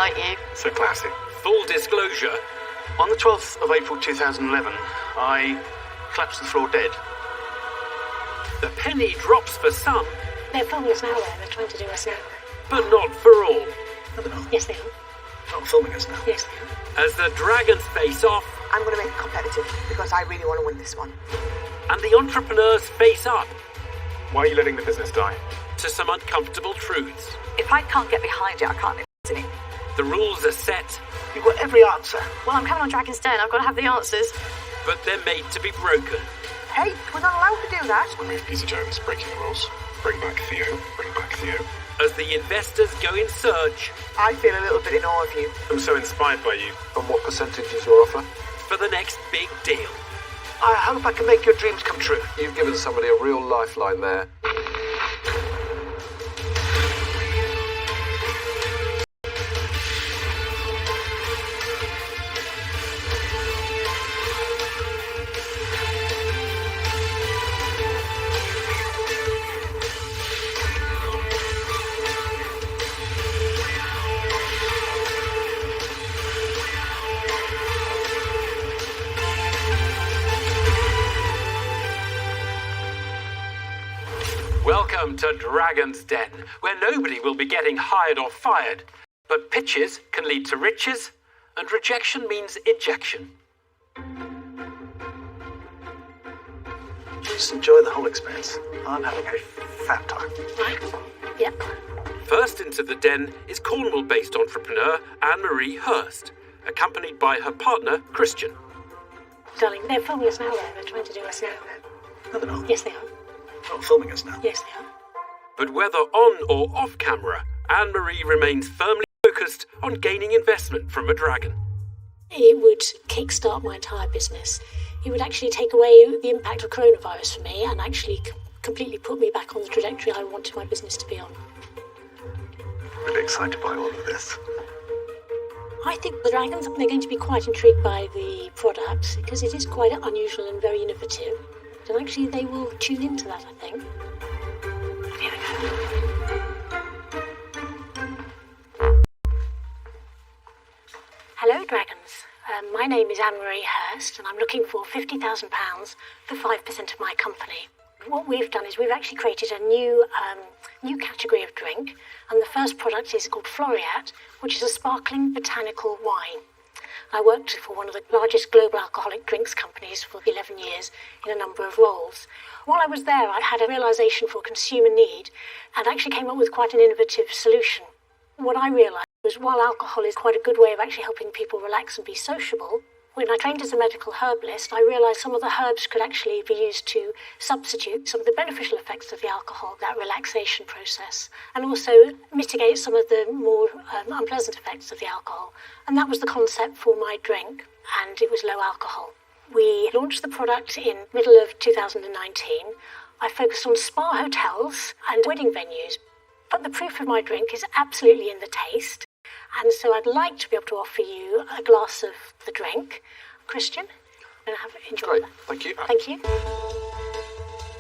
like you. So classy. Full disclosure. On the 12th of April 2011, I collapsed to the floor dead. The penny drops for some, They're filming us now, they're trying to do us now. but not for all. No, they're not. Yes, they are. They're not filming us now. Yes, they are. As the dragons face off I'm going to make it competitive because I really want to win this one. and the entrepreneurs face up Why are you letting the business die? to some uncomfortable truths. If I can't get behind it, I can't invest in it. The rules are set, You've got every answer. Well, I'm coming on Dragon's Den. I've got to have the answers. but they're made to be broken. Hey, we're not allowed to do that. Remove Peter Jones, breaking the rules. Bring back Theo. Bring back Theo. As the investors go in search I feel a little bit in awe of you. I'm so inspired by you. And what percentage is your offer? for the next big deal. I hope I can make your dreams come true. You've given somebody a real lifeline there. Welcome to Dragon's Den, where nobody will be getting hired or fired, but pitches can lead to riches, and rejection means ejection. Just enjoy the whole experience. I'm having a fab time. Right? Yep. First into the den is Cornwall-based entrepreneur Anne-Marie Hurst, accompanied by her partner Christian. Darling, they're filming us now, they're trying to do us now. No, they're not. Yes, they are. They're not filming us now. Yes, they are. But whether on or off camera, Anne-Marie remains firmly focused on gaining investment from a dragon. It would kickstart my entire business. It would actually take away the impact of coronavirus for me and actually completely put me back on the trajectory I wanted my business to be on. Really excited by all of this. I think the dragons, they're going to be quite intrigued by the product because it is quite unusual and very innovative. And actually they will tune into that, I think. Hello, dragons. My name is Anne-Marie Hurst, and I'm looking for £50,000 for 5% of my company. What we've done is we've actually created a new category of drink, and the first product is called Floreat, which is a sparkling botanical wine. I worked for one of the largest global alcoholic drinks companies for 11 years in a number of roles. While I was there, I had a realisation for consumer need and actually came up with quite an innovative solution. What I realised was while alcohol is quite a good way of actually helping people relax and be sociable, when I trained as a medical herbalist, I realised some of the herbs could actually be used to substitute some of the beneficial effects of the alcohol, that relaxation process, and also mitigate some of the more unpleasant effects of the alcohol. And that was the concept for my drink, and it was low alcohol. We launched the product in middle of 2019. I focused on spa hotels and wedding venues. But the proof of my drink is absolutely in the taste. And so I'd like to be able to offer you a glass of the drink. Christian, enjoy Great, that. thank you. Thank you.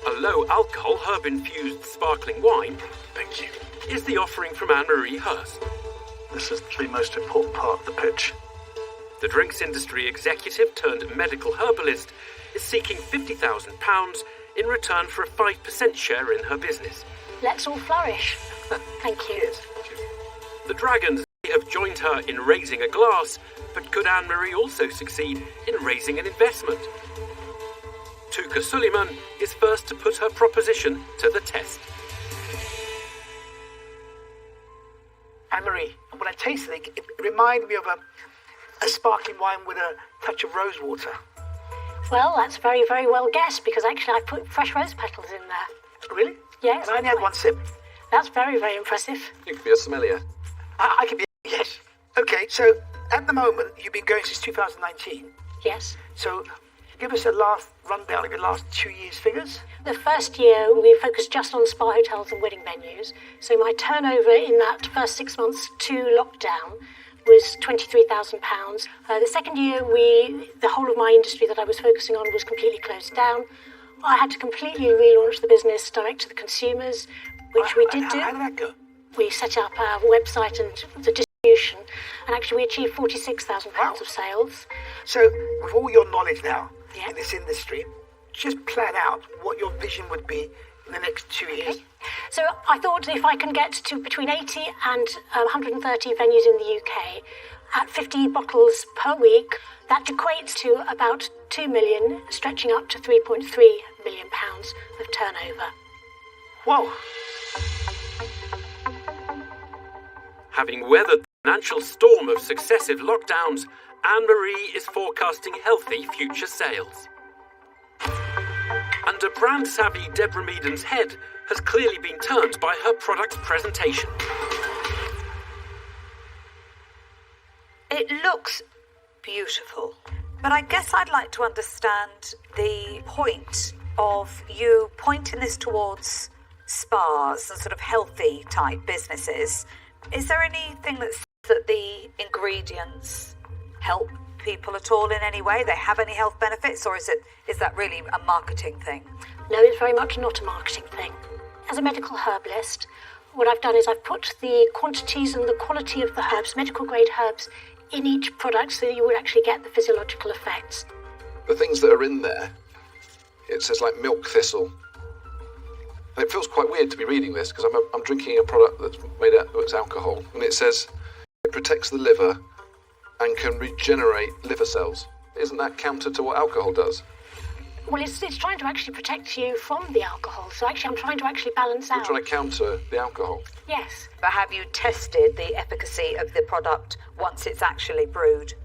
A low-alcohol, herb-infused sparkling wine Thank you. is the offering from Anne-Marie Hurst. This is the most important part of the pitch. The drinks industry executive turned medical herbalist is seeking £50,000 in return for a 5% share in her business. Let's all flourish. Thank you. The dragons have joined her in raising a glass, but could Anne-Marie also succeed in raising an investment? Tuka Suleiman is first to put her proposition to the test. Anne-Marie, when I tasted it, it reminded me of a sparkling wine with a touch of rose water. Well, that's very, very well guessed because actually I put fresh rose petals in there. Really? Yes. And I only had one sip. That's very, very impressive. You could be a sommelier. I could be, yes. Okay, so at the moment, you've been going since 2019. Yes. So give us a last rundown of your last 2 years' figures. The first year we focused just on spa hotels and wedding venues. So my turnover in that first 6 months to lockdown was £23,000. The second year, the whole of my industry that I was focusing on was completely closed down. I had to completely relaunch the business direct to the consumers, which we did do. How did that go? We set up our website and the distribution, and actually we achieved £46,000 of sales. So, with all your knowledge now Yeah. in this industry, just plan out what your vision would be in the next 2 years. So I thought if I can get to between 80 and 130 venues in the UK at 50 bottles per week, that equates to about 2 million, stretching up to £3.3 million of turnover. Whoa! Having weathered the financial storm of successive lockdowns, Anne-Marie is forecasting healthy future sales. And a brand-savvy Deborah Meaden's head has clearly been turned by her product's presentation. It looks beautiful, but I guess I'd like to understand the point of you pointing this towards spas and sort of healthy type businesses. Is there anything that the ingredients help people at all in any way? They have any health benefits, or is that really a marketing thing? No, it's very much not a marketing thing. As a medical herbalist, what I've done is I've put the quantities and the quality of the herbs, medical grade herbs, in each product so that you would actually get the physiological effects. The things that are in there, it says like milk thistle. And it feels quite weird to be reading this because I'm drinking a product that's made out of alcohol, and it says it protects the liver and can regenerate liver cells. Isn't that counter to what alcohol does? Well, it's trying to actually protect you from the alcohol. So actually, I'm trying to actually balance out. You're trying to counter the alcohol. Yes. But have you tested the efficacy of the product once it's actually brewed?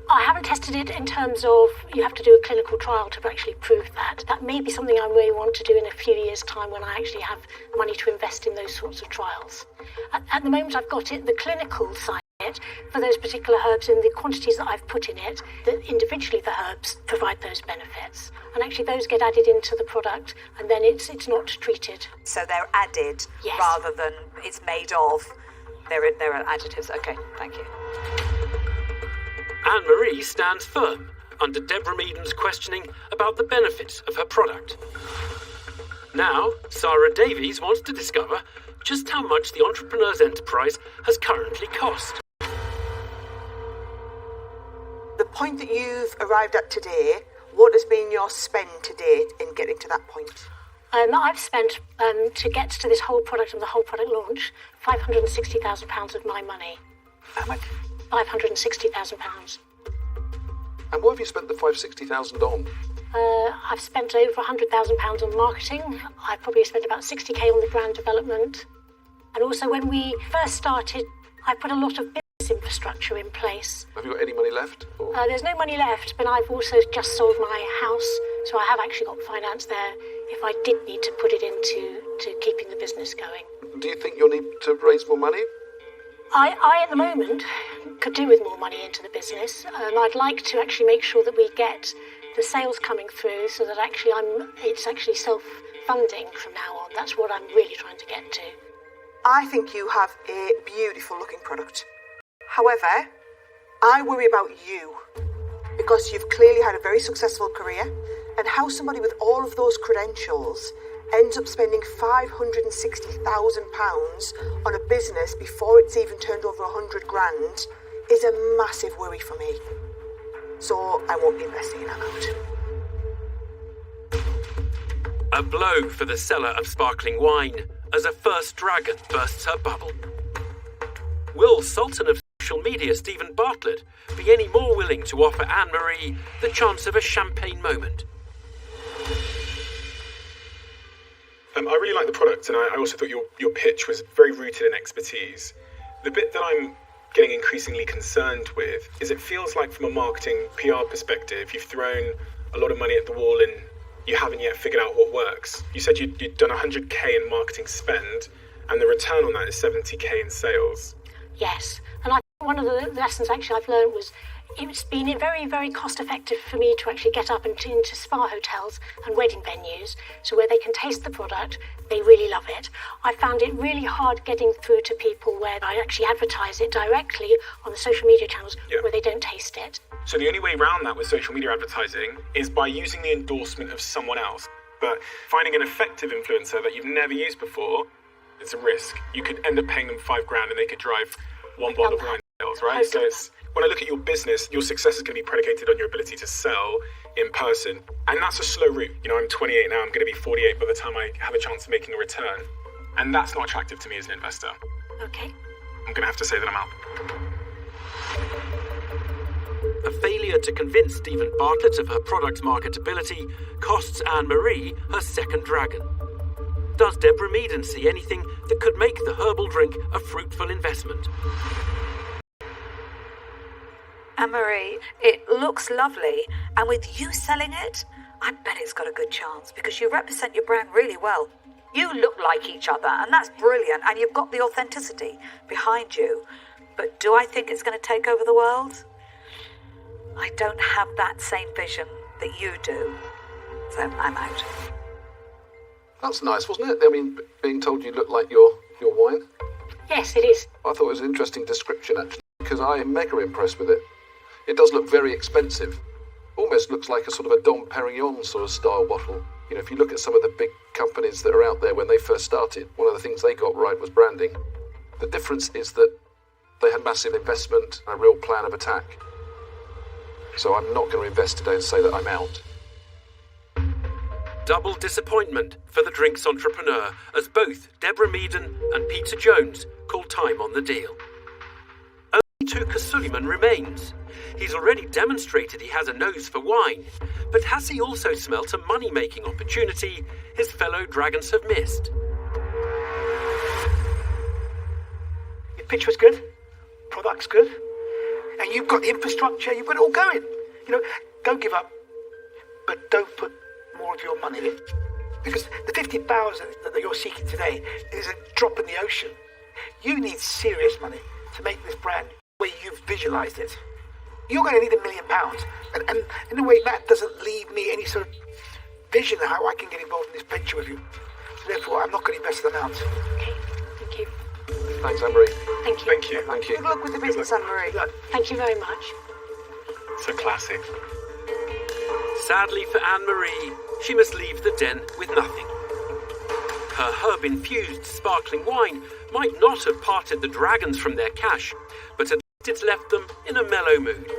I haven't tested it in terms of you have to do a clinical trial to actually prove that. That may be something I really want to do in a few years' time when I actually have money to invest in those sorts of trials. At the moment, I've got it, the clinical side of it, for those particular herbs and the quantities that I've put in it, that individually the herbs provide those benefits. And actually those get added into the product and then it's not treated. So they're added Yes. rather than it's made of. There are additives. Okay, thank you. Anne-Marie stands firm under Deborah Meaden's questioning about the benefits of her product. Now, Sarah Davies wants to discover just how much the entrepreneur's enterprise has currently cost. The point that you've arrived at today, what has been your spend to date in getting to that point? I've spent, to get to this whole product and the whole product launch, £560,000 of my money. How much? £560,000. And what have you spent the $560,000 on? I've spent over £100,000 on marketing. I've probably spent about 60k on the brand development. And also when we first started, I put a lot of business infrastructure in place. Have you got any money left? Or? There's no money left, but I've also just sold my house, so I have actually got finance there if I did need to put it into keeping the business going. Do you think you'll need to raise more money? I at the moment could do with more money into the business. I'd like to actually make sure that we get the sales coming through so that actually it's actually self-funding from now on. That's what I'm really trying to get to. I think you have a beautiful looking product. However, I worry about you because you've clearly had a very successful career, and how somebody with all of those credentials ends up spending £560,000 on a business before it's even turned over 100 grand is a massive worry for me. So I won't be investing in that amount. A blow for the seller of sparkling wine as a first dragon bursts her bubble. Will Sultan of social media Stephen Bartlett be any more willing to offer Anne-Marie the chance of a champagne moment? I really like the product, and I also thought your pitch was very rooted in expertise. The bit that I'm getting increasingly concerned with is it feels like from a marketing PR perspective, you've thrown a lot of money at the wall and you haven't yet figured out what works. You said you'd done 100k in marketing spend, and the return on that is 70k in sales. Yes, and I think one of the lessons actually I've learned was it's been very, very cost effective for me to actually get up into spa hotels and wedding venues, so where they can taste the product, they really love it. I found it really hard getting through to people where I actually advertise it directly on the social media channels where they don't taste it. So the only way around that with social media advertising is by using the endorsement of someone else. But finding an effective influencer that you've never used before, it's a risk. You could end up paying them £5,000 and they could drive one bottle of wine sales. sales, right? So it's, when I look at your business, your success is going to be predicated on your ability to sell in person. And that's a slow route. You know, I'm 28 now, I'm going to be 48 by the time I have a chance of making a return. And that's not attractive to me as an investor. Okay. I'm going to have to say that I'm out. A failure to convince Stephen Bartlett of her product's marketability costs Anne-Marie her second dragon. Does Deborah Meaden see anything that could make the herbal drink a fruitful investment? Anne-Marie, it looks lovely, and with you selling it, I bet it's got a good chance because you represent your brand really well. You look like each other, and that's brilliant, and you've got the authenticity behind you. But do I think it's going to take over the world? I don't have that same vision that you do, so I'm out. That's nice, wasn't it? I mean, being told you look like your wine. Yes, it is. I thought it was an interesting description, actually, because I am mega impressed with it. It does look very expensive. Almost looks like a sort of a Dom Perignon sort of style bottle. You know, if you look at some of the big companies that are out there when they first started, one of the things they got right was branding. The difference is that they had massive investment and a real plan of attack. So I'm not going to invest today and say that I'm out. Double disappointment for the drinks entrepreneur as both Deborah Meaden and Peter Jones call time on the deal. Only Tuka Suleiman remains. He's already demonstrated he has a nose for wine, but has he also smelt a money-making opportunity his fellow dragons have missed? Your pitch was good, product's good, and you've got the infrastructure, you've got it all going. You know, don't give up, but don't put more of your money in. Because the 50,000 that you're seeking today is a drop in the ocean. You need serious money to make this brand where you've visualised it. You're going to need £1 million. And in a way, that doesn't leave me any sort of vision of how I can get involved in this venture with you. So therefore, I'm not going to invest the amount. Okay, thank you. Thanks, Anne-Marie. Thank you. Thank you. Thank you. Good luck with the business, Anne-Marie. Thank you very much. So classic. Sadly for Anne-Marie, she must leave the den with nothing. Her herb-infused sparkling wine might not have parted the dragons from their cash, but at least it's left them in a mellow mood.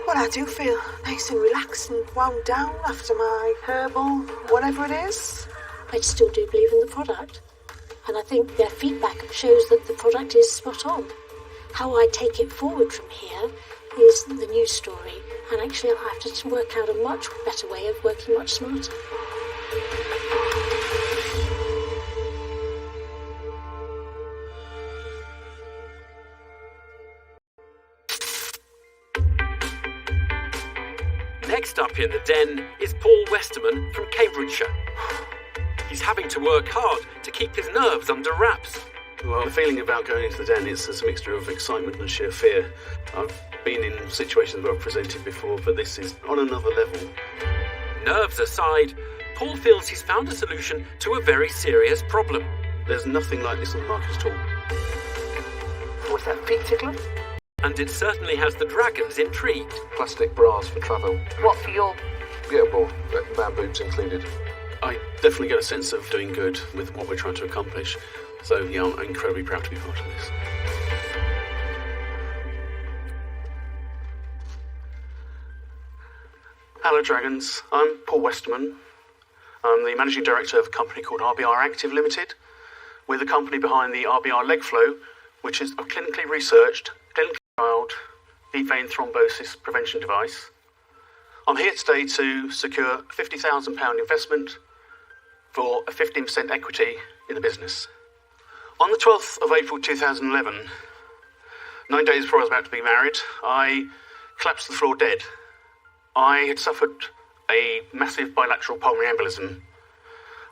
Well, I do feel nice and relaxed and wound down after my herbal whatever it is. I still do believe in the product, and I think their feedback shows that the product is spot on. How I take it forward from here is the news story, and actually I'll have to work out a much better way of working much smarter. Next up in the den is Paul Westerman from Cambridgeshire. He's having to work hard to keep his nerves under wraps. Well, the feeling about going into the den is a mixture of excitement and sheer fear. I've been in situations where I've presented before, but this is on another level. Nerves aside, Paul feels he's found a solution to a very serious problem. There's nothing like this on the market at all. What's that, feet tickler? And it certainly has the dragons intrigued. Plastic bras for travel. What for your... Yeah, well, man boobs included. I definitely get a sense of doing good with what we're trying to accomplish. So, yeah, I'm incredibly proud to be part of this. Hello, Dragons. I'm Paul Westerman. I'm the Managing Director of a company called RBR Active Limited. We're the company behind the RBR Leg Flow, which is a clinically researched, clinically trialled deep vein thrombosis prevention device. I'm here today to secure a £50,000 investment for a 15% equity in the business. On the 12th of April 2011, 9 days before I was about to be married, I collapsed to the floor dead. I had suffered a massive bilateral pulmonary embolism.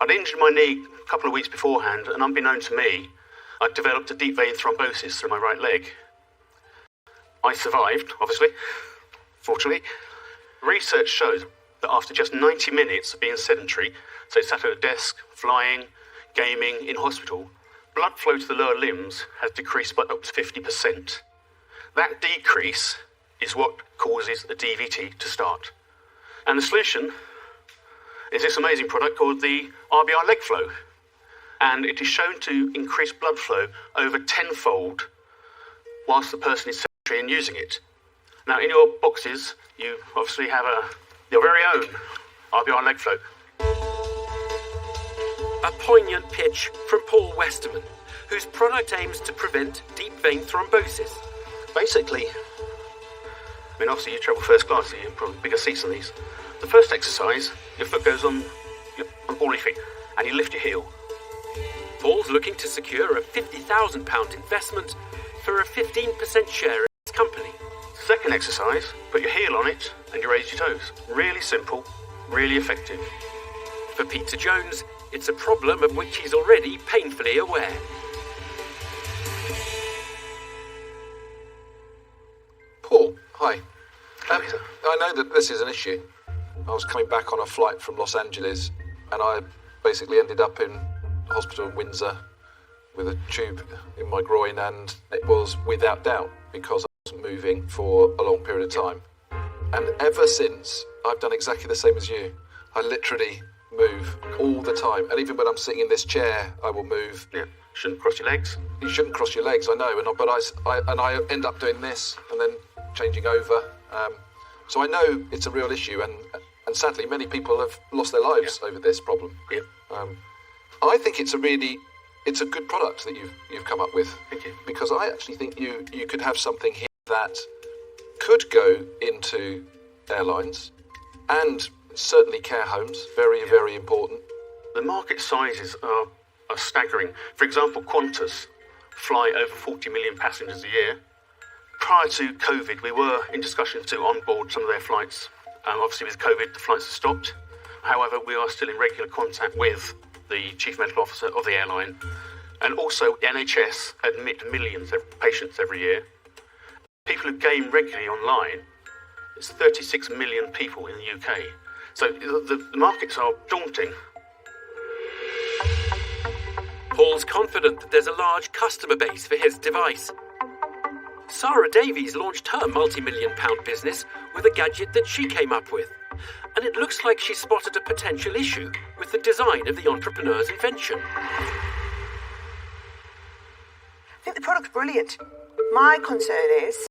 I'd injured my knee a couple of weeks beforehand, and unbeknown to me, I'd developed a deep vein thrombosis through my right leg. I survived, obviously, fortunately. Research shows that after just 90 minutes of being sedentary, so sat at a desk, flying, gaming, in hospital, blood flow to the lower limbs has decreased by up to 50%. That decrease is what causes a DVT to start. And the solution is this amazing product called the RBR Leg Flow. And it is shown to increase blood flow over tenfold whilst the person is and using it. Now, in your boxes, you obviously have your very own RBR leg flow. A poignant pitch from Paul Westerman, whose product aims to prevent deep vein thrombosis. Basically, obviously you travel first class, so you have probably bigger seats than these. The first exercise, your foot goes on all your feet, and you lift your heel. Paul's looking to secure a £50,000 investment for a 15% share in his company. Second exercise, put your heel on it and you raise your toes. Really simple, really effective. For Peter Jones, it's a problem of which he's already painfully aware. Paul, hi. I know that this is an issue. I was coming back on a flight from Los Angeles and I basically ended up in hospital in Windsor with a tube in my groin, and it was without doubt because I wasn't moving for a long period of time. And ever since, I've done exactly the same as you. I literally move all the time, and even when I'm sitting in this chair, I will move. Yeah, shouldn't cross your legs. You shouldn't cross your legs, I know, but I end up doing this and then changing over. So I know it's a real issue, and sadly, many people have lost their lives over this problem. Yeah. I think it's a good product that you've come up with. Thank you. Because I actually think you could have something here that could go into airlines and certainly care homes. Very, very important. The market sizes are staggering. For example, Qantas fly over 40 million passengers a year. Prior to COVID, we were in discussion to onboard some of their flights. Obviously, with COVID, the flights have stopped. However, we are still in regular contact with the Chief Medical Officer of the airline. And also, the NHS admit millions of patients every year. People who game regularly online, it's 36 million people in the UK. So the markets are daunting. Paul's confident that there's a large customer base for his device. Sarah Davies launched her multi-million-pound business with a gadget that she came up with. And it looks like she spotted a potential issue with the design of the entrepreneur's invention. I think the product's brilliant. My concern is,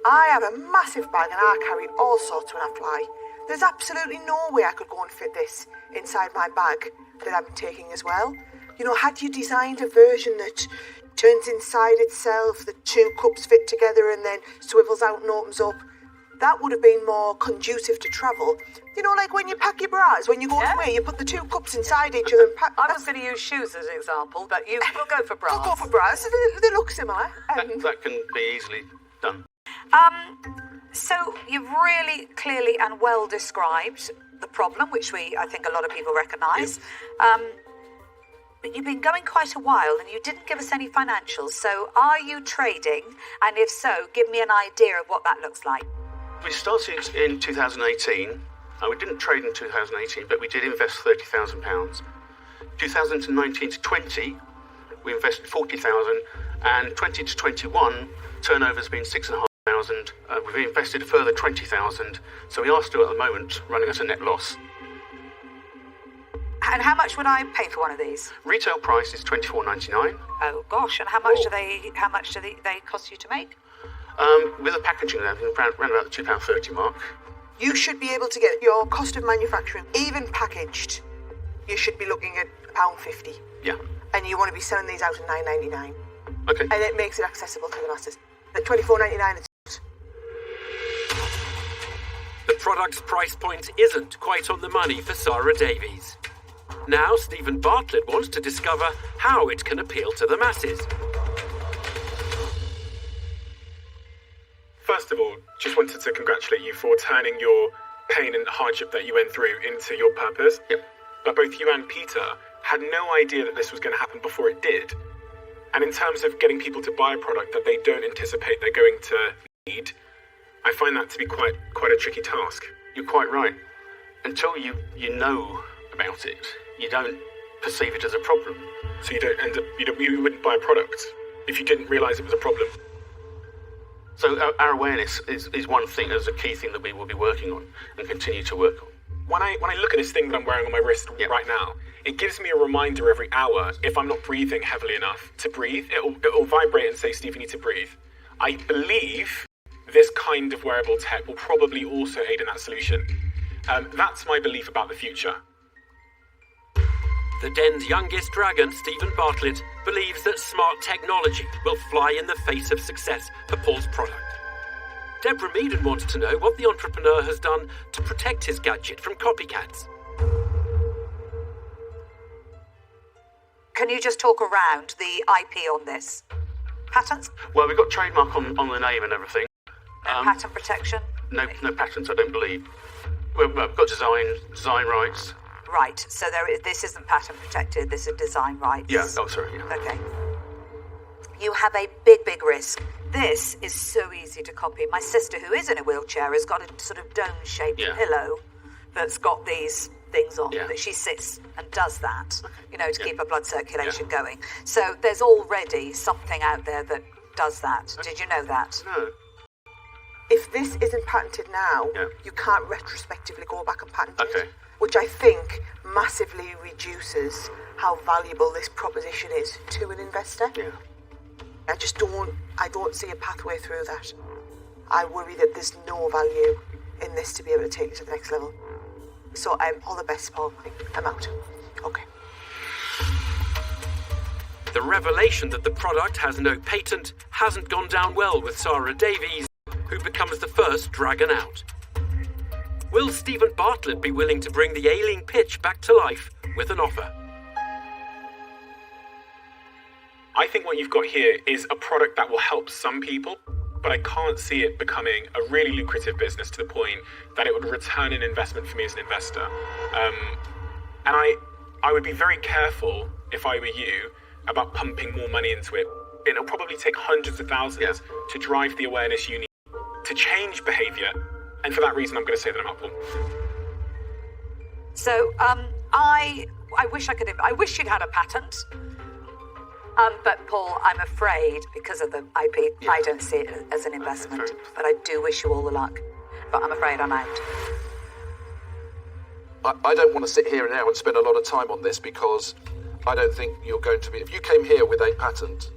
I have a massive bag and I carry all sorts when I fly. There's absolutely no way I could go and fit this inside my bag that I'm taking as well. You know, had you designed a version that turns inside itself, the two cups fit together and then swivels out and opens up, that would have been more conducive to travel. You know, like when you pack your bras, when you go away, you put the two cups inside each other and pack. I was going to use shoes as an example, but we'll go for bras. We'll go for bras. They look similar. That can be easily done. So you've really clearly and well described the problem, which I think a lot of people recognise. But you've been going quite a while and you didn't give us any financials. So are you trading? And if so, give me an idea of what that looks like. We started in 2018. We didn't trade in 2018, but we did invest £30,000. 2019 to 20, we invested £40,000, and 20 to 21, turnover's been £6,500. We've invested a further £20,000, so we are still at the moment running at a net loss. And how much would I pay for one of these? Retail price is £24.99. Oh gosh! And how much do they cost you to make? With the packaging, around about the £2.30 mark. You should be able to get your cost of manufacturing, even packaged. You should be looking at £1.50. Yeah. And you want to be selling these out at £9.99. Okay. And it makes it accessible to the masses. At £24.99, it's... The product's price point isn't quite on the money for Sarah Davies. Now Stephen Bartlett wants to discover how it can appeal to the masses. First of all, just wanted to congratulate you for turning your pain and hardship that you went through into your purpose. Yep. But both you and Peter had no idea that this was going to happen before it did. And in terms of getting people to buy a product that they don't anticipate they're going to need, I find that to be quite a tricky task. You're quite right. Until you know about it, you don't perceive it as a problem. So you don't end up, you wouldn't buy a product if you didn't realise it was a problem. So our awareness is one thing, as a key thing that we will be working on and continue to work on. When I look at this thing that I'm wearing on my wrist right now, it gives me a reminder every hour, if I'm not breathing heavily enough, to breathe. It'll vibrate and say, Steve, you need to breathe. I believe this kind of wearable tech will probably also aid in that solution. That's my belief about the future. The Den's youngest dragon, Stephen Bartlett, believes that smart technology will fly in the face of success for Paul's product. Deborah Meaden wants to know what the entrepreneur has done to protect his gadget from copycats. Can you just talk around the IP on this? Patents? Well, we've got trademark on the name and everything. No patent protection? No patents, I don't believe. We've got design rights. Right, so this isn't patent protected, this is design rights. Yeah, oh, sorry. Yeah. Okay. You have a big, big risk. This is so easy to copy. My sister, who is in a wheelchair, has got a sort of dome-shaped pillow that's got these things on that she sits and does that, to keep her blood circulation going. So there's already something out there that does that. Did you know that? No. If this isn't patented now, you can't retrospectively go back and patent it. Okay. Which I think massively reduces how valuable this proposition is to an investor. Yeah. I don't see a pathway through that. I worry that there's no value in this to be able to take it to the next level. So all the best, Paul. I'm out. Okay. The revelation that the product has no patent hasn't gone down well with Sarah Davies, who becomes the first dragon out. Will Stephen Bartlett be willing to bring the ailing pitch back to life with an offer? I think what you've got here is a product that will help some people, but I can't see it becoming a really lucrative business to the point that it would return an investment for me as an investor. And I would be very careful, if I were you, about pumping more money into it. It'll probably take hundreds of thousands to drive the awareness you need to change behaviour. And for that reason, I'm going to say that I'm up. So, I wish I wish you'd had a patent. But Paul, I'm afraid, because of the IP, I don't see it as an investment. But I do wish you all the luck. But I'm afraid I'm out. I don't want to sit here now and spend a lot of time on this because I don't think you're going to be... If you came here with a patent,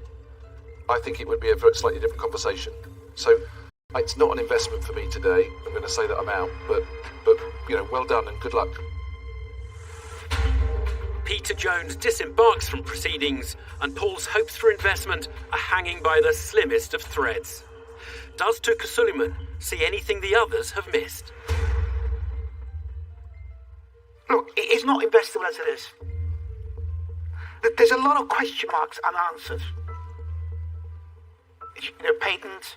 I think it would be a slightly different conversation. So it's not an investment for me today. I'm going to say that I'm out. But well done and good luck. Peter Jones disembarks from proceedings, and Paul's hopes for investment are hanging by the slimmest of threads. Does Tuka Suleiman see anything the others have missed? Look, it's not investable as it is. There's a lot of question marks unanswered. Patent,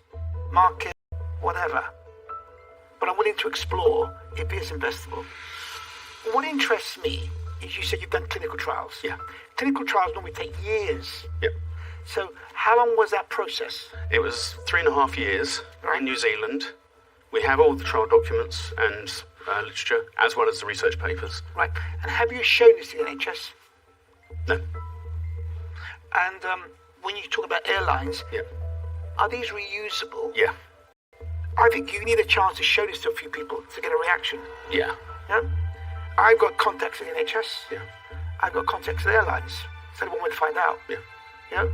market, whatever. But I'm willing to explore if it is investable. What interests me is you said you've done clinical trials. Yeah. Clinical trials normally take years. Yep. So how long was that process? It was 3.5 years in New Zealand. We have all the trial documents and literature, as well as the research papers. Right. And have you shown this to the NHS? No. And when you talk about airlines, Yeah. are these reusable? Yeah. I think you need a chance to show this to a few people to get a reaction. Yeah. Yeah? I've got contacts in the NHS. Yeah. I've got contacts with airlines. So one way to find out. Yeah. Yeah?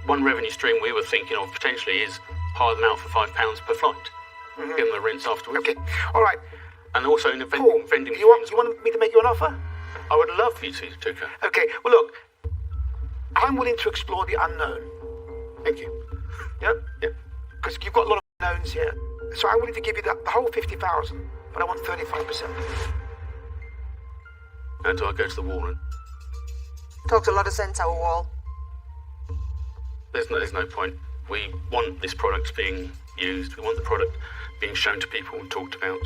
One revenue stream we were thinking of potentially is hire them out for £5 per flight. Give them a rinse afterwards. Okay. All right. And also in the Paul, vending you want me to make you an offer? I would love for you to, Tuka. Okay. Well, look. I'm willing to explore the unknown. Thank you. Yeah? Yeah. Because you've got a lot of unknowns here. So I'm willing to give you the whole 50,000, but I want 35%. And do I go to the wall? Talked a lot of sense, our wall. There's no point. We want this product being used. We want the product being shown to people and talked about.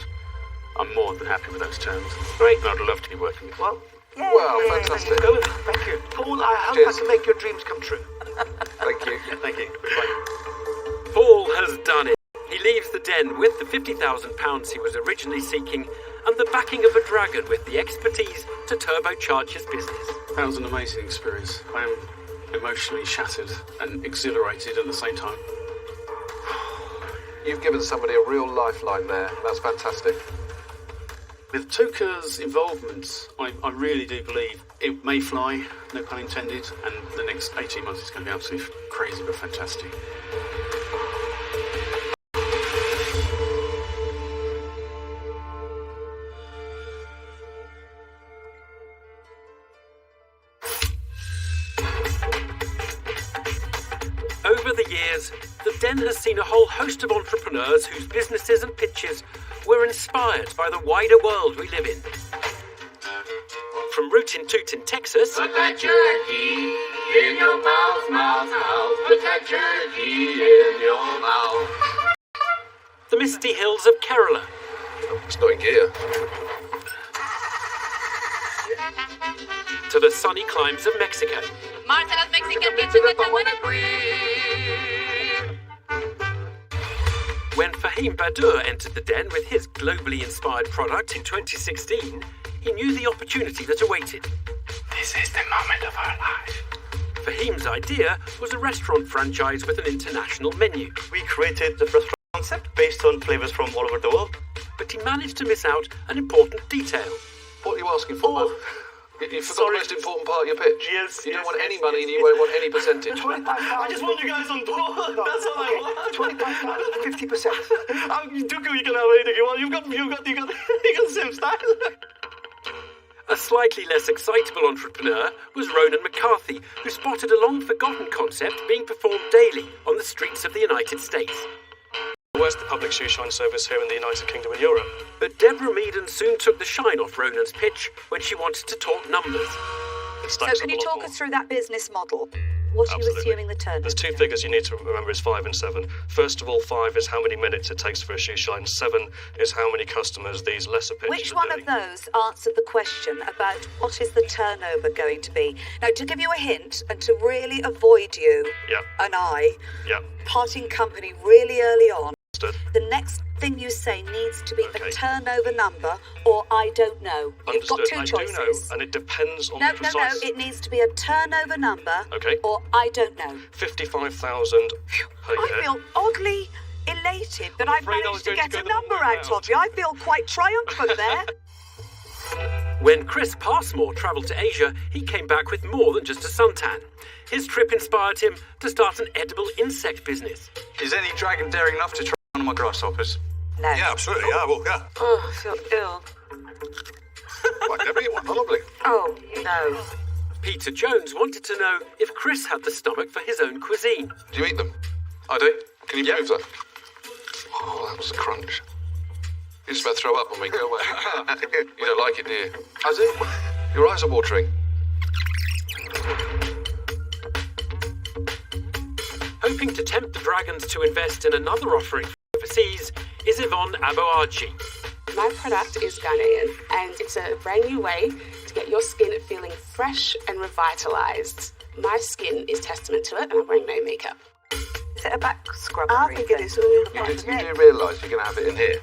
I'm more than happy with those terms. Great. And I'd love to be working with you. Well, Wow, fantastic. go with it. Thank you. Paul, I hope Cheers. I can make your dreams come true. Thank you. Thank you. Bye. Paul has done it. He leaves the den with the £50,000 he was originally seeking and the backing of a dragon with the expertise to turbocharge his business. That was an amazing experience. I am emotionally shattered and exhilarated at the same time. You've given somebody a real lifeline there. That's fantastic. With Tuka's involvement, I really do believe it may fly, no pun intended, and the next 18 months is going to be absolutely crazy but fantastic. Den has seen a whole host of entrepreneurs whose businesses and pitches were inspired by the wider world we live in. From Rootin' Tootin', Texas, put that jerky in your mouth, mouth, mouth. Put that jerky in your mouth. the misty hills of Kerala, It's not in gear. to the sunny climes of Mexico. Marcela's Mexican Kitchen with the winning When Fahim Badur entered the Den with his globally inspired product in 2016, he knew the opportunity that awaited. This is the moment of our life. Fahim's idea was a restaurant franchise with an international menu. We created the restaurant concept based on flavors from all over the world. But he managed to miss out an important detail. What are you asking for, man? You forgot the most important part of your pitch. Yes, You don't yes, want any yes, money yes, and you won't want any percentage. I just want you guys on board. That's all I want. 50%. Dooku, you can have anything you want. You got the same style. A slightly less excitable entrepreneur was Ronan McCarthy, who spotted a long-forgotten concept being performed daily on the streets of the United States. Where's the public shoe shine service here in the United Kingdom and Europe? But Deborah Meaden soon took the shine off Ronan's pitch when she wanted to talk numbers. So can you talk us through that business model? What are you Absolutely. assuming the turnover? There's two figures you need to remember is 5 and 7. First of all, 5 is how many minutes it takes for a shoe shine. 7 is how many customers these lesser pitches Which are one doing. of those answered the question about what is the turnover going to be? Now, to give you a hint and to really avoid you Yeah. and I Yeah. parting company really early on, Understood. the next thing you say needs to be Okay. a turnover number or I don't know. You've got Understood. two I choices. do know, and it depends on No, the precise... it needs to be a turnover number Okay. or I don't know. 55,000 per I year. feel oddly elated that I've afraid I managed was to going to get go a the wrong number way out round. of you. I feel quite triumphant there. When Chris Passmore travelled to Asia, he came back with more than just a suntan. His trip inspired him to start an edible insect business. Is any dragon daring enough to try one of my grasshoppers? No. Yeah, absolutely. Yeah, well, yeah. Oh, I feel ill. Like Debbie, probably. Oh, no. Peter Jones wanted to know if Chris had the stomach for his own cuisine. Do you eat them? I do. Can you move that? Oh, that was a crunch. You're just about to throw up on me. Go away. You don't like it, do you? I do. Your eyes are watering. Hoping to tempt the dragons to invest in another offering overseas is Yvonne Aboarji. My product is Ghanaian, and it's a brand new way to get your skin feeling fresh and revitalized. My skin is testament to it, and I'm wearing no makeup. Is it a back scrub? I think it is. You do realise you're going to have it in here.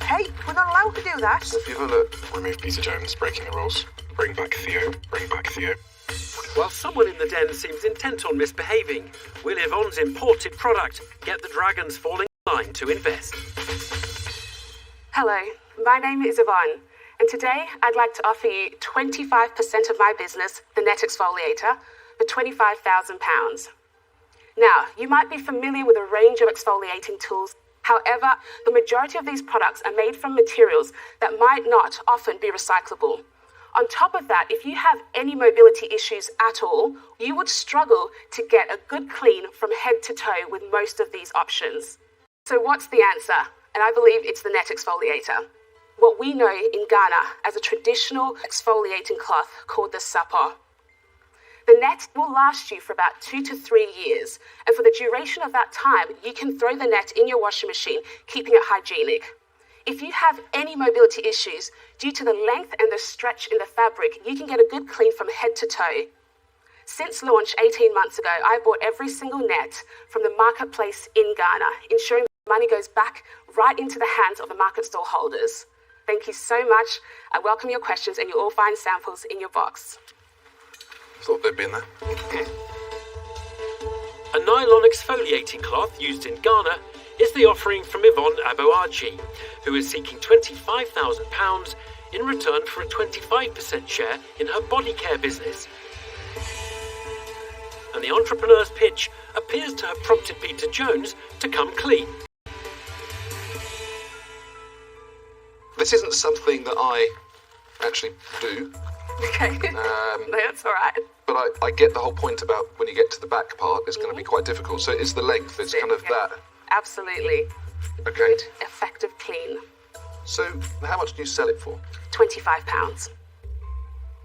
Hey, we're not allowed to do that. If you have a look. Remove Peter Jones, breaking the rules. Bring back Theo. Bring back Theo. While someone in the den seems intent on misbehaving, will Yvonne's imported product get the dragons falling in line to invest? Hello, my name is Yvonne, and today I'd like to offer you 25% of my business, the Net Exfoliator, for £25,000. Now, you might be familiar with a range of exfoliating tools. However, the majority of these products are made from materials that might not often be recyclable. On top of that, if you have any mobility issues at all, you would struggle to get a good clean from head to toe with most of these options. So what's the answer? And I believe it's the Net Exfoliator. What we know in Ghana as a traditional exfoliating cloth called the Sapo. The net will last you for about 2 to 3 years, and for the duration of that time, you can throw the net in your washing machine, keeping it hygienic. If you have any mobility issues due to the length and the stretch in the fabric, you can get a good clean from head to toe. Since launch 18 months ago, I bought every single net from the marketplace in Ghana, ensuring that money goes back right into the hands of the market stall holders. Thank you so much. I welcome your questions, and you'll all find samples in your box. Thought they'd be in there. A nylon exfoliating cloth used in Ghana is the offering from Yvonne Aboarji, who is seeking £25,000 in return for a 25% share in her body care business. And the entrepreneur's pitch appears to have prompted Peter Jones to come clean. This isn't something that I actually do, Okay. No, that's all right. but I get the whole point about when you get to the back part, it's going to be quite difficult. So it's the length, it's kind of that. Absolutely. Okay. Good, effective clean. So how much do you sell it for? £25.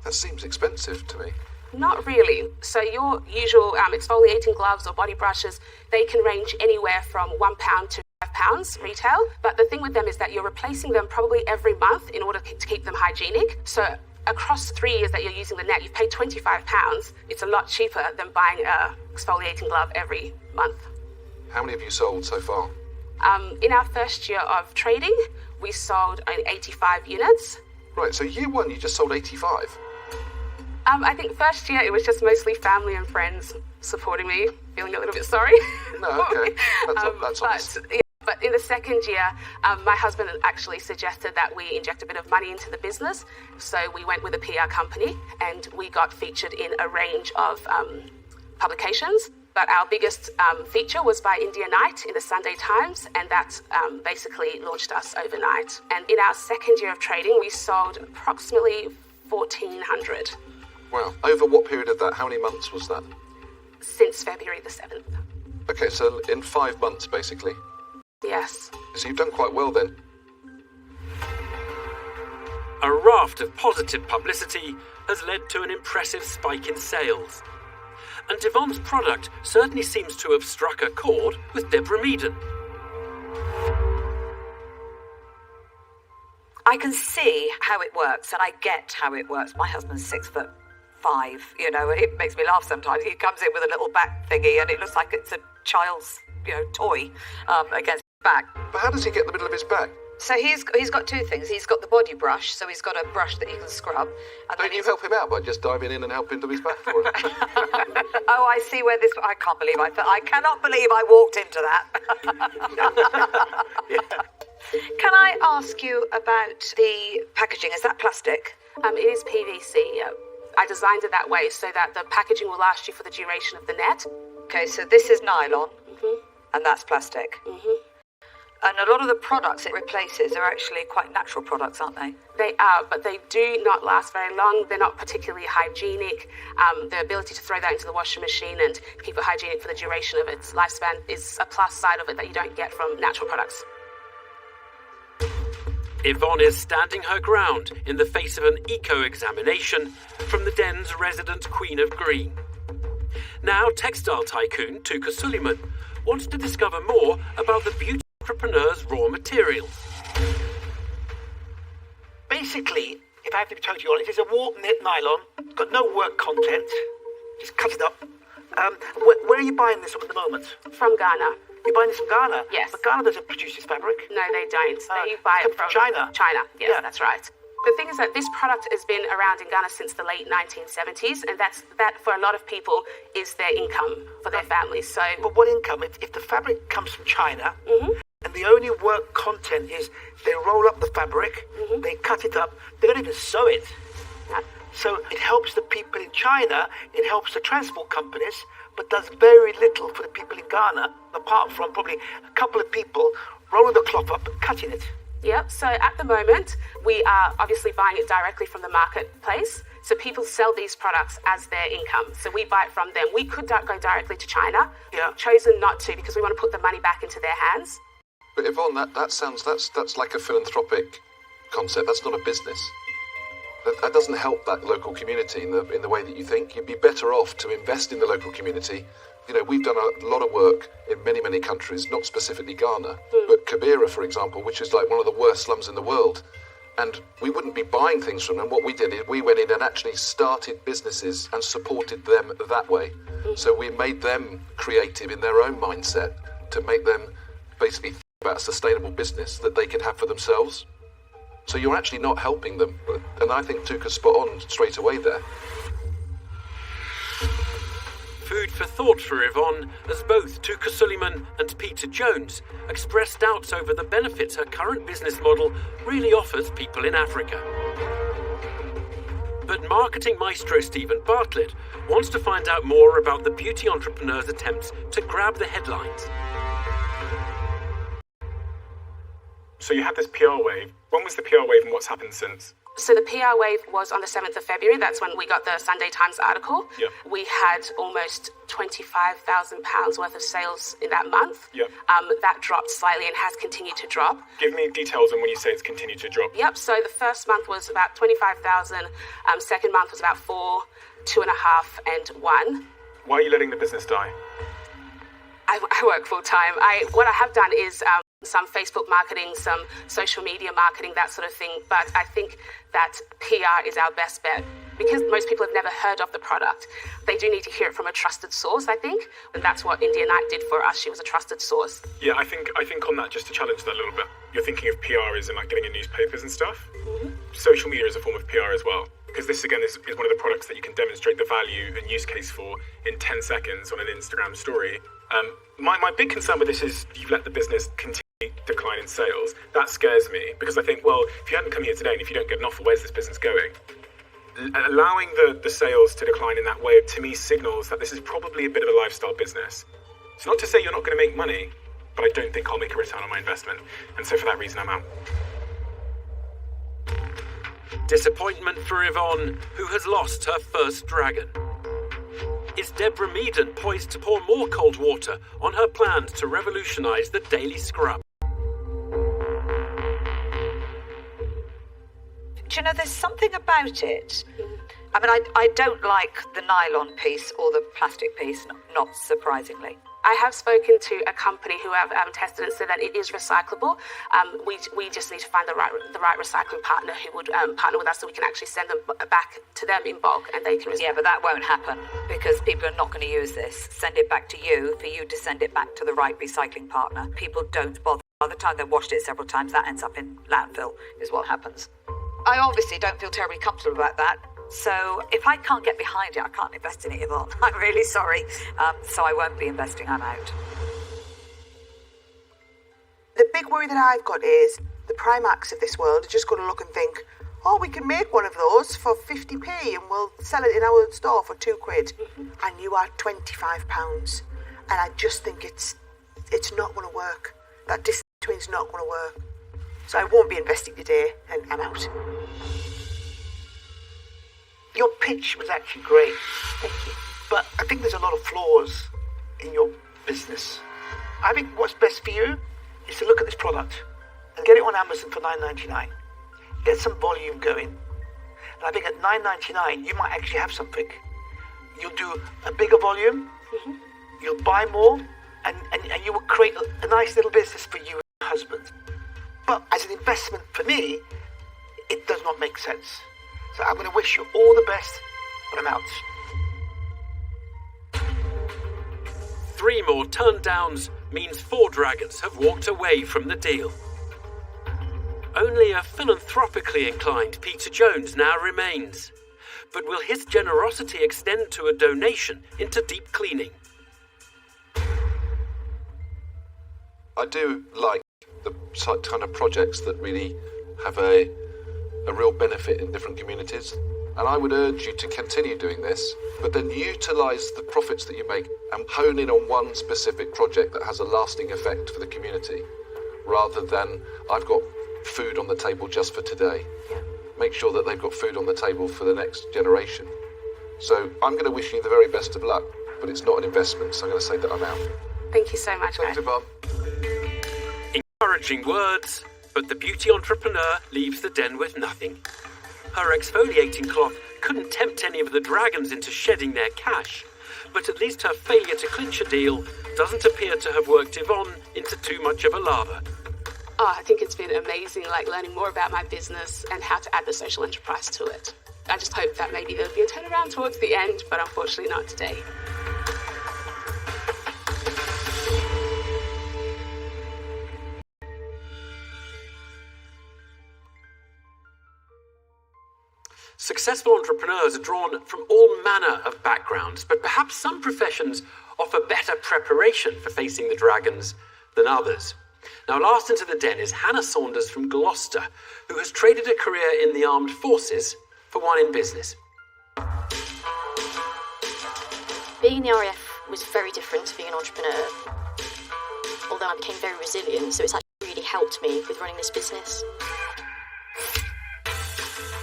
That seems expensive to me. Not really. So your usual exfoliating gloves or body brushes, they can range anywhere from £1 to £5 retail. But the thing with them is that you're replacing them probably every month in order to keep them hygienic. So across 3 years that you're using the net, you've paid £25. It's a lot cheaper than buying a exfoliating glove every month. How many have you sold so far? In our first year of trading, we sold 85 units. Right, so year one, you just sold 85? I think first year it was just mostly family and friends supporting me, feeling a little bit sorry. No, okay. That's honest. But in the second year, my husband actually suggested that we inject a bit of money into the business. So we went with a PR company and we got featured in a range of publications. But our biggest feature was by India Night in the Sunday Times, and that basically launched us overnight. And in our second year of trading, we sold approximately 1,400. Wow. Over what period of that? How many months was that? Since February the 7th. Okay, so in 5 months, basically. Yes. So you've done quite well then. A raft of positive publicity has led to an impressive spike in sales. And Yvonne's product certainly seems to have struck a chord with Deborah Meaden. I can see how it works, and I get how it works. My husband's 6'5", you know, and it makes me laugh sometimes. He comes in with a little back thingy, and it looks like it's a child's, toy against his back. But how does he get in the middle of his back? So he's got two things. He's got the body brush, so he's got a brush that he can scrub. And Don't you help him out by just diving in and helping to his back for him? Oh, I see where this... I can't believe I cannot believe I walked into that. Can I ask you about the packaging? Is that plastic? It is PVC, yeah. I designed it that way so that the packaging will last you for the duration of the net. Okay, so this is nylon, and that's plastic. And a lot of the products it replaces are actually quite natural products, aren't they? They are, but they do not last very long. They're not particularly hygienic. The ability to throw that into the washing machine and keep it hygienic for the duration of its lifespan is a plus side of it that you don't get from natural products. Yvonne is standing her ground in the face of an eco-examination from the Den's resident Queen of Green. Now textile tycoon Tuka Suleiman wants to discover more about the beauty entrepreneur's raw materials. Basically, if I have to be totally honest, it's a warp knit nylon. It's got no work content. Just cut it up. Where are you buying this from at the moment? From Ghana. You're buying this from Ghana? Yes. But Ghana doesn't produce this fabric. No, they don't. They buy it from China. China, yes, that's right. The thing is that this product has been around in Ghana since the late 1970s, and that for a lot of people is their income for their families. So, but what income? If the fabric comes from China, and the only work content is they roll up the fabric, they cut it up, they don't even sew it. So it helps the people in China, it helps the transport companies, but does very little for the people in Ghana, apart from probably a couple of people rolling the cloth up and cutting it. Yep, so at the moment, we are obviously buying it directly from the marketplace. So people sell these products as their income. So we buy it from them. We could go directly to China. Yeah. We've chosen not to because we want to put the money back into their hands. But Yvonne, that's like a philanthropic concept. That's not a business. That doesn't help that local community in the way that you think. You'd be better off to invest in the local community. You know, we've done a lot of work in many countries, not specifically Ghana, but Kibera, for example, which is like one of the worst slums in the world. And we wouldn't be buying things from them. What we did is we went in and actually started businesses and supported them that way. So we made them creative in their own mindset to make them basically think about a sustainable business that they could have for themselves. So you're actually not helping them. And I think Tuka's spot on straight away there. Food for thought for Yvonne, as both Tuka Suleiman and Peter Jones express doubts over the benefits her current business model really offers people in Africa. But marketing maestro Stephen Bartlett wants to find out more about the beauty entrepreneur's attempts to grab the headlines. So you had this PR wave. When was the PR wave and what's happened since? So the PR wave was on the 7th of February. That's when we got the Sunday Times article. Yep. We had almost £25,000 worth of sales in that month. Yep. That dropped slightly and has continued to drop. Give me details on when you say it's continued to drop. Yep, so the first month was about 25,000. Second month was about 4, 2.5, and 1. Why are you letting the business die? I work full time. What I have done is some Facebook marketing, some social media marketing, that sort of thing. But I think that PR is our best bet because most people have never heard of the product. They do need to hear it from a trusted source, I think. And that's what India Night did for us. She was a trusted source. Yeah, I think on that, just to challenge that a little bit, you're thinking of PR as in like getting in newspapers and stuff. Mm-hmm. Social media is a form of PR as well. Because this, again, is one of the products that you can demonstrate the value and use case for in 10 seconds on an Instagram story. My big concern with this is you've let the business continue decline in sales. That scares me because I think, well, if you hadn't come here today and if you don't get an offer, where's this business going? Allowing the sales to decline in that way, to me, signals that this is probably a bit of a lifestyle business. It's not to say you're not going to make money, but I don't think I'll make a return on my investment. And so for that reason, I'm out. Disappointment for Yvonne, who has lost her first dragon. Is Deborah Meaden poised to pour more cold water on her plans to revolutionise the daily scrub? Do you know, there's something about it. I mean, I don't like the nylon piece or the plastic piece, not surprisingly. I have spoken to a company who have tested and said that it is recyclable. We just need to find the right recycling partner who would partner with us so we can actually send them back to them in bulk and they can recycle. Yeah, but that won't happen because people are not going to use this. Send it back to you for you to send it back to the right recycling partner. People don't bother. By the time they've washed it several times, that ends up in landfill, is what happens. I obviously don't feel terribly comfortable about that. So if I can't get behind it, I can't invest in it, Yvonne. I'm really sorry. So I won't be investing. I'm out. The big worry that I've got is the Primarks of this world are just going to look and think, oh, we can make one of those for 50p and we'll sell it in our store for £2. Mm-hmm. And you are £25. And I just think it's not going to work. That distance between's not going to work. So I won't be investing today and I'm out. Your pitch was actually great. Thank you. But I think there's a lot of flaws in your business. I think what's best for you is to look at this product and get it on Amazon for $9.99. Get some volume going. And I think at $9.99 you might actually have something. You'll do a bigger volume, mm-hmm. You'll buy more, and you will create a nice little business for you and your husband. But as an investment for me, it does not make sense. So I'm going to wish you all the best, but I'm out. 3 more turndowns means 4 dragons have walked away from the deal. Only a philanthropically inclined Peter Jones now remains. But will his generosity extend to a donation into deep cleaning? I do like the kind of projects that really have a real benefit in different communities. And I would urge you to continue doing this, but then utilise the profits that you make and hone in on one specific project that has a lasting effect for the community, rather than I've got food on the table just for today. Make sure that they've got food on the table for the next generation. So I'm going to wish you the very best of luck, but it's not an investment, so I'm going to say that I'm out. Thank you so much, Thanks, Yvonne. Encouraging words, but the beauty entrepreneur leaves the den with nothing. Her exfoliating cloth couldn't tempt any of the dragons into shedding their cash, but at least her failure to clinch a deal doesn't appear to have worked Yvonne into too much of a lather. Oh, I think it's been amazing, learning more about my business and how to add the social enterprise to it. I just hope that maybe there'll be a turnaround towards the end, but unfortunately not today. Successful entrepreneurs are drawn from all manner of backgrounds, but perhaps some professions offer better preparation for facing the dragons than others. Now, last into the den is Hannah Saunders from Gloucester, who has traded a career in the armed forces for one in business. Being in the RAF was very different to being an entrepreneur, although I became very resilient, so it's actually really helped me with running this business.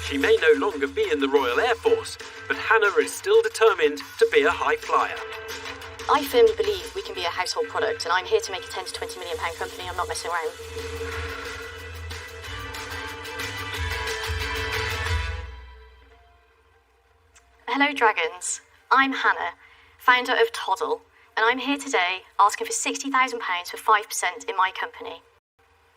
She may no longer be in the Royal Air Force, but Hannah is still determined to be a high flyer. I firmly believe we can be a household product, and I'm here to make a 10 to 20 million pound company. I'm not messing around. Hello, Dragons. I'm Hannah, founder of Toddle, and I'm here today asking for £60,000 for 5% in my company.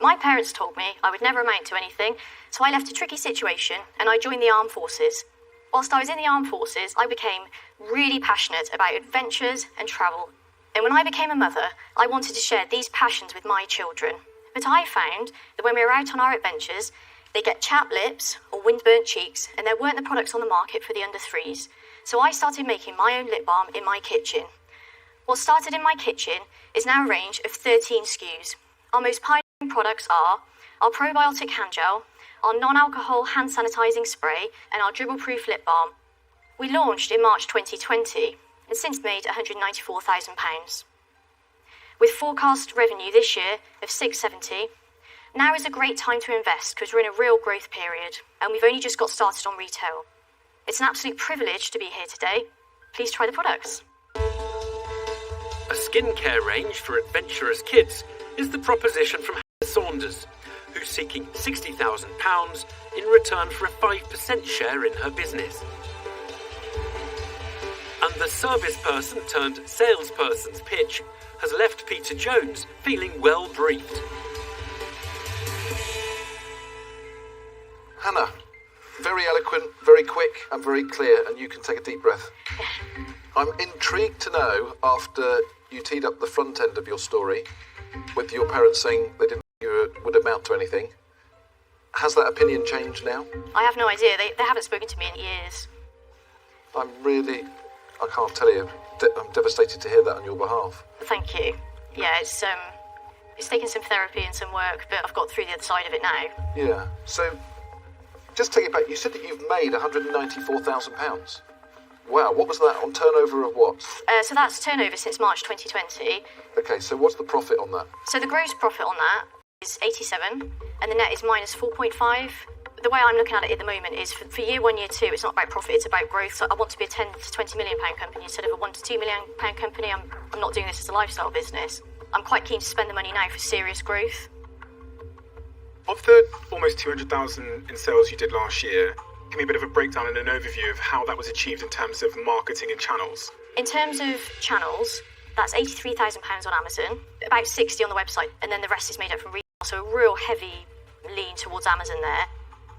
My parents told me I would never amount to anything, so I left a tricky situation and I joined the armed forces. Whilst I was in the armed forces, I became really passionate about adventures and travel. And when I became a mother, I wanted to share these passions with my children. But I found that when we were out on our adventures, they get chapped lips or windburnt cheeks, and there weren't the products on the market for the under threes. So I started making my own lip balm in my kitchen. What started in my kitchen is now a range of 13 SKUs. Our most pioneering products are our probiotic hand gel, our non-alcohol hand sanitising spray, and our dribble-proof lip balm. We launched in March 2020 and since made £194,000. With forecast revenue this year of £670, now is a great time to invest because we're in a real growth period and we've only just got started on retail. It's an absolute privilege to be here today. Please try the products. A skincare range for adventurous kids is the proposition from Hannah Saunders, who's seeking £60,000 in return for a 5% share in her business. And the service person turned salesperson's pitch has left Peter Jones feeling well briefed. Hannah, very eloquent, very quick and very clear, and you can take a deep breath. I'm intrigued to know, after you teed up the front end of your story, with your parents saying they didn't think you would amount to anything, has that opinion changed now? I have no idea. They haven't spoken to me in years. I can't tell you, I'm devastated to hear that on your behalf. Thank you. Yeah, it's taken some therapy and some work, but I've got through the other side of it now. Yeah, so just take it back. You said that you've made £194,000. Wow, what was that on turnover of what? So that's turnover since March 2020. Okay, so what's the profit on that? So the gross profit on that is 87, and the net is minus 4.5. The way I'm looking at it at the moment is for year one, year two, it's not about profit, it's about growth. So I want to be a 10 to 20 million pound company instead of a 1 to 2 million pound company. I'm not doing this as a lifestyle business. I'm quite keen to spend the money now for serious growth. Of the almost 200,000 in sales you did last year, give me a bit of a breakdown and an overview of how that was achieved in terms of marketing and channels. In terms of channels, that's £83,000 on Amazon, about 60 on the website, and then the rest is made up from retail. So a real heavy lean towards Amazon there.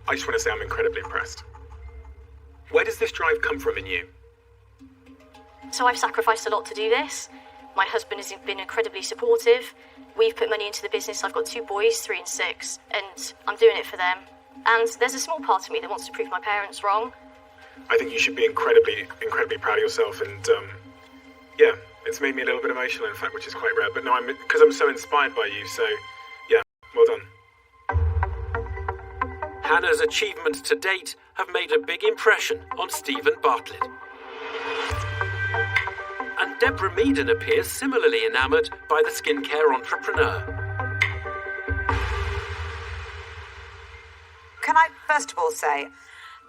I just want to say I'm incredibly impressed. Where does this drive come from in you? So I've sacrificed a lot to do this. My husband has been incredibly supportive. We've put money into the business. I've got 2 boys, 3 and 6, and I'm doing it for them. And there's a small part of me that wants to prove my parents wrong. I think you should be incredibly proud of yourself, and yeah, it's made me a little bit emotional, in fact, which is quite rare. But no, because I'm so inspired by you, so yeah, well done. Hannah's achievements to date have made a big impression on Stephen Bartlett. And Deborah Meaden appears similarly enamoured by the skincare entrepreneur. Can I first of all say,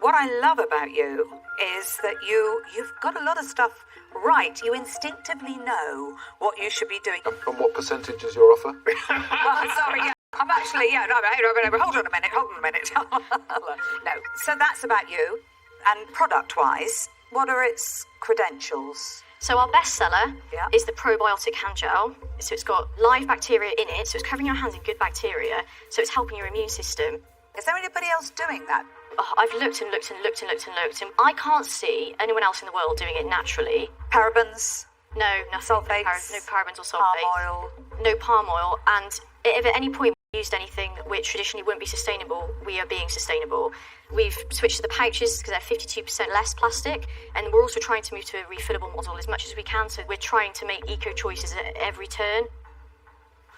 what I love about you is that you've got a lot of stuff right. You instinctively know what you should be doing. And what percentage is your offer? Well, sorry, yeah. I'm actually, yeah, no, hold on a minute. No, so that's about you. And product-wise, what are its credentials? So our best seller is the probiotic hand gel. So it's got live bacteria in it, so it's covering your hands in good bacteria, so it's helping your immune system. Is there anybody else doing that? Oh, I've looked, and I can't see anyone else in the world doing it naturally. Parabens? No, nothing. Sulfates? No parabens or sulfates. Palm oil? No palm oil. And if at any point we used anything which traditionally wouldn't be sustainable, we are being sustainable. We've switched to the pouches because they're 52% less plastic, and we're also trying to move to a refillable model as much as we can, so we're trying to make eco choices at every turn.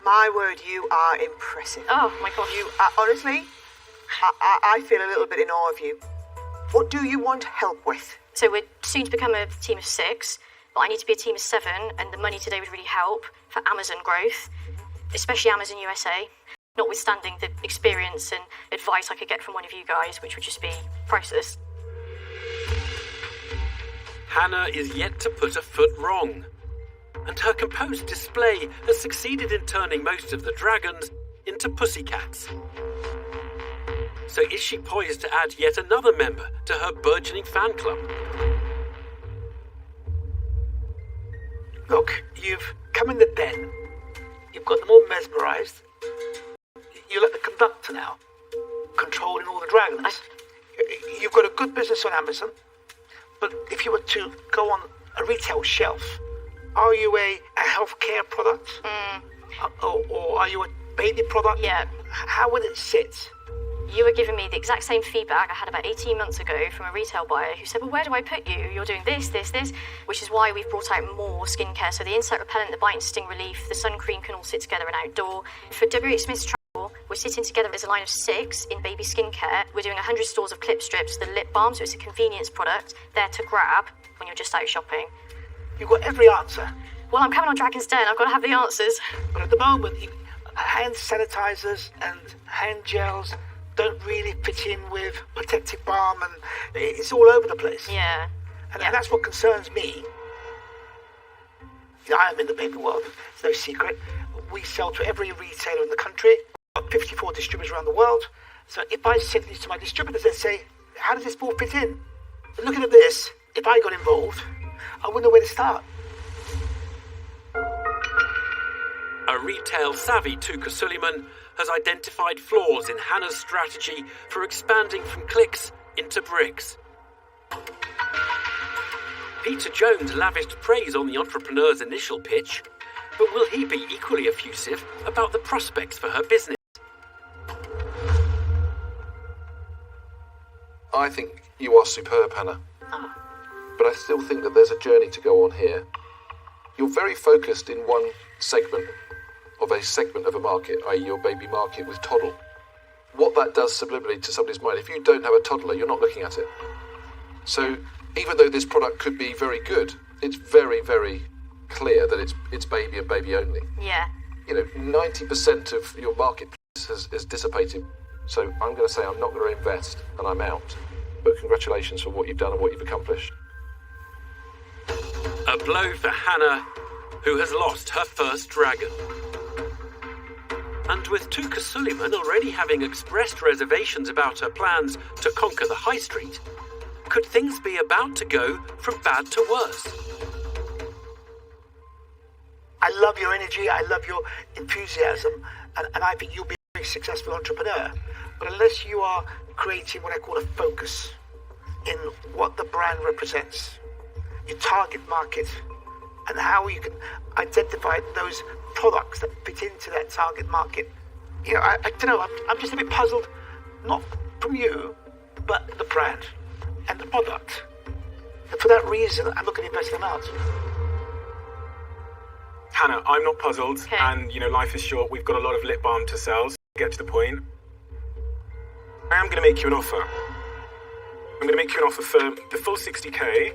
My word, you are impressive. Oh my God. You are, honestly, I feel a little bit in awe of you. What do you want help with? So we're soon to become a team of 6, but I need to be a team of 7, and the money today would really help for Amazon growth, especially Amazon USA, notwithstanding the experience and advice I could get from one of you guys, which would just be priceless. Hannah is yet to put a foot wrong, and her composed display has succeeded in turning most of the dragons into pussycats. So is she poised to add yet another member to her burgeoning fan club? Look, you've come in the den. You've got them all mesmerised. You're like the conductor now, controlling all the dragons. You've got a good business on Amazon, but if you were to go on a retail shelf, are you a healthcare product? Or are you a baby product? Yeah. How would it sit? You were giving me the exact same feedback I had about 18 months ago from a retail buyer who said, well, where do I put you? You're doing this, which is why we've brought out more skincare. So the insect repellent, the bite and sting relief, the sun cream can all sit together and outdoor. For WH Smith's Travel, we're sitting together as a line of 6 in baby skincare. We're doing 100 stores of clip strips, the lip balm, so it's a convenience product there to grab when you're just out shopping. You've got every answer. Well, I'm coming on Dragon's Den. I've got to have the answers. But at the moment, hand sanitizers and hand gels don't really fit in with protective balm, and it's all over the place. Yeah. And that's what concerns me. I am in the baby world. It's no secret. We sell to every retailer in the country. We've got 54 distributors around the world. So if I send these to my distributors, they'd say, how does this all fit in? But looking at this, if I got involved, I wouldn't know where to start. A retail-savvy Tuka Suleiman has identified flaws in Hannah's strategy for expanding from clicks into bricks. Peter Jones lavished praise on the entrepreneur's initial pitch, but will he be equally effusive about the prospects for her business? I think you are superb, Hannah. But I still think that there's a journey to go on here. You're very focused in one segment of a market, i.e. your baby market with toddle. What that does subliminally to somebody's mind, if you don't have a toddler, you're not looking at it. So even though this product could be very good, it's very, very clear that it's baby and baby only. Yeah. 90% of your marketplace has dissipated. So I'm going to say I'm not going to invest and I'm out. But congratulations for what you've done and what you've accomplished. A blow for Hannah, who has lost her first dragon. And with Tuka Suleiman already having expressed reservations about her plans to conquer the high street, could things be about to go from bad to worse? I love your energy, I love your enthusiasm, and I think you'll be a very successful entrepreneur. But unless you are creating what I call a focus in what the brand represents, your target market, and how you can identify those products that fit into that target market. I don't know, I'm just a bit puzzled, not from you, but the brand and the product. And for that reason, I'm not going to invest them out. Hannah, I'm not puzzled, and life is short. We've got a lot of lip balm to sell, so get to the point. I am going to make you an offer. I'm going to make you an offer for the full 60k.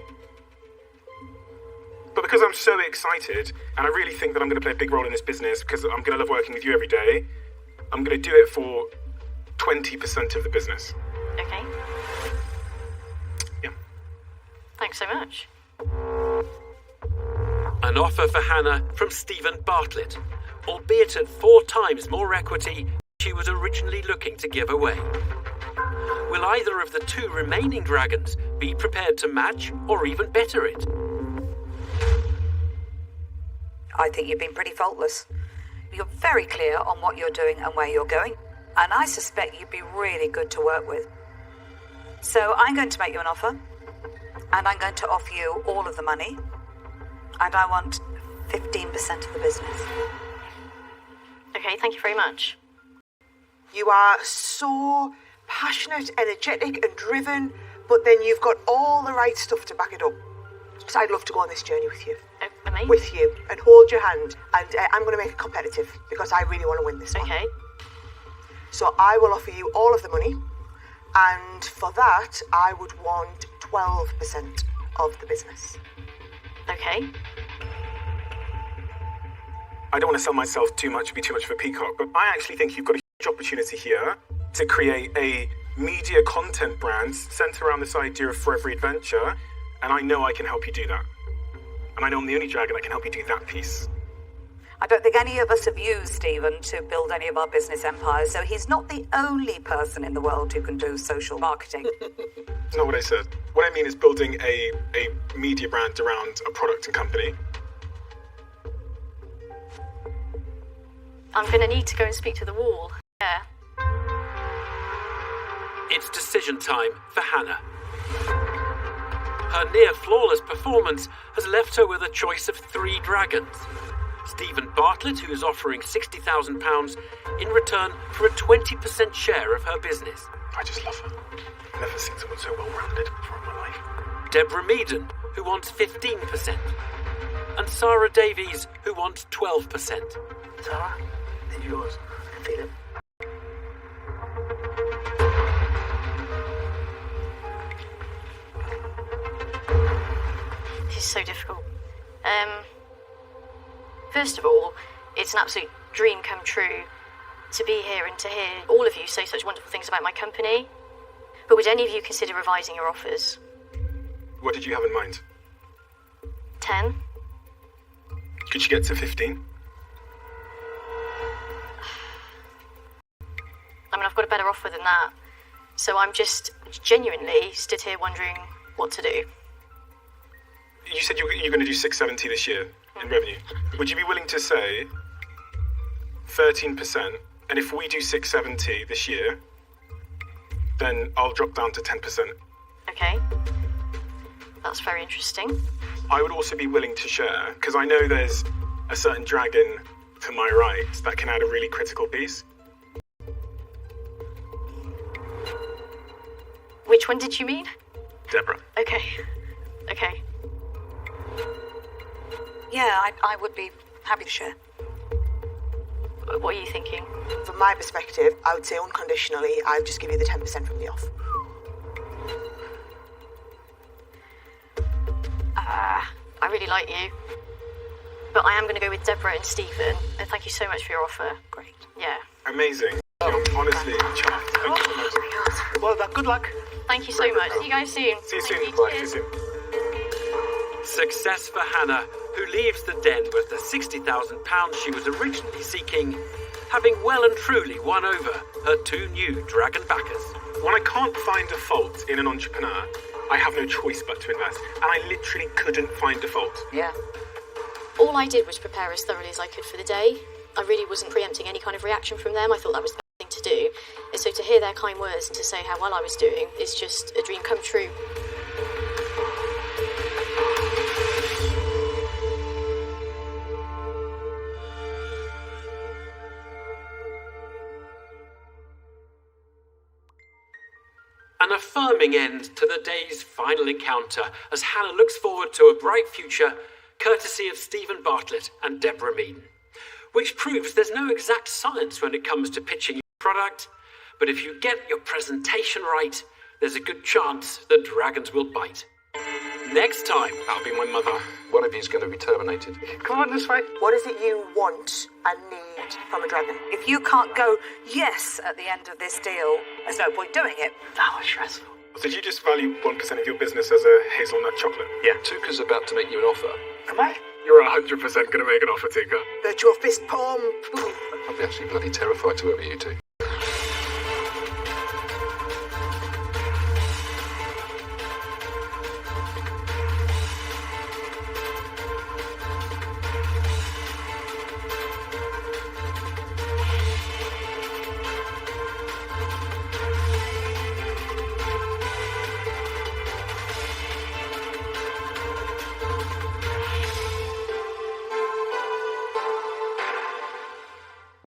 But because I'm so excited, and I really think that I'm going to play a big role in this business, because I'm going to love working with you every day, I'm going to do it for 20% of the business. Okay. Yeah. Thanks so much. An offer for Hannah from Stephen Bartlett, albeit at 4 times more equity she was originally looking to give away. Will either of the 2 remaining dragons be prepared to match or even better it? I think you've been pretty faultless. You're very clear on what you're doing and where you're going, and I suspect you'd be really good to work with. So I'm going to make you an offer, and I'm going to offer you all of the money, and I want 15% of the business. Okay, thank you very much. You are so passionate, energetic and driven, but then you've got all the right stuff to back it up. So I'd love to go on this journey with you. Amazing. With you, and hold your hand, and I'm going to make it competitive, because I really want to win this one. Okay. So I will offer you all of the money, and for that, I would want 12% of the business. Okay. I don't want to sell myself too much, be too much of a peacock, but I actually think you've got a huge opportunity here to create a media content brands centre around this idea of for every adventure, and I know I can help you do that. And I know I'm the only dragon that can help you do that piece. I don't think any of us have used Stephen to build any of our business empires, so he's not the only person in the world who can do social marketing. That's not what I said. What I mean is building a media brand around a product and company. I'm going to need to go and speak to the wall. Yeah. It's decision time for Hannah. Her near-flawless performance has left her with a choice of 3 dragons. Stephen Bartlett, who is offering £60,000 in return for a 20% share of her business. I just love her. I've never seen someone so well-rounded before in my life. Deborah Meaden, who wants 15%. And Sarah Davies, who wants 12%. Sarah, it's yours. I can feel it. This is so difficult. First of all, it's an absolute dream come true to be here and to hear all of you say such wonderful things about my company. But would any of you consider revising your offers? What did you have in mind? 10? Could you get to 15? I mean, I've got a better offer than that. So I'm just genuinely stood here wondering what to do. You said you're going to do 670 this year in revenue. Would you be willing to say 13%? And if we do 670 this year, then I'll drop down to 10%. Okay. That's very interesting. I would also be willing to share, because I know there's a certain dragon to my right that can add a really critical piece. Which one did you mean? Deborah. Okay. Yeah, I would be happy to share. What are you thinking? From my perspective, I would say unconditionally, I'll just give you the 10% from the off. I really like you. But I am going to go with Deborah and Stephen. And thank you so much for your offer. Great. Yeah. Amazing. I'm honestly chuffed. Thank you so much. Well done. Good luck. Thank you so much. See you guys soon. See you Thank soon. you. Bye. See you Cheers. soon. Success for Hannah, who leaves the den with the £60,000 she was originally seeking, having well and truly won over her 2 new dragon backers. When I can't find a fault in an entrepreneur, I have no choice but to invest. And I literally couldn't find a fault. Yeah. All I did was prepare as thoroughly as I could for the day. I really wasn't preempting any kind of reaction from them. I thought that was the best thing to do. And so to hear their kind words and to say how well I was doing is just a dream come true. An affirming end to the day's final encounter as Hannah looks forward to a bright future, courtesy of Stephen Bartlett and Deborah Meaden. Which proves there's no exact science when it comes to pitching your product, but if you get your presentation right, there's a good chance the dragons will bite. Next time, That'll be my mother. One of you's going to be terminated. Come on this way. What is it you want and need from a dragon? If you can't go yes at the end of this deal, there's no point doing it. That was stressful. Did you just value 1% of your business as a hazelnut chocolate? Yeah. Tuka's about to make you an offer. Am I? You're 100% going to make an offer, Tuka. Virtual fist pump. I'd be actually bloody terrified to work with you two.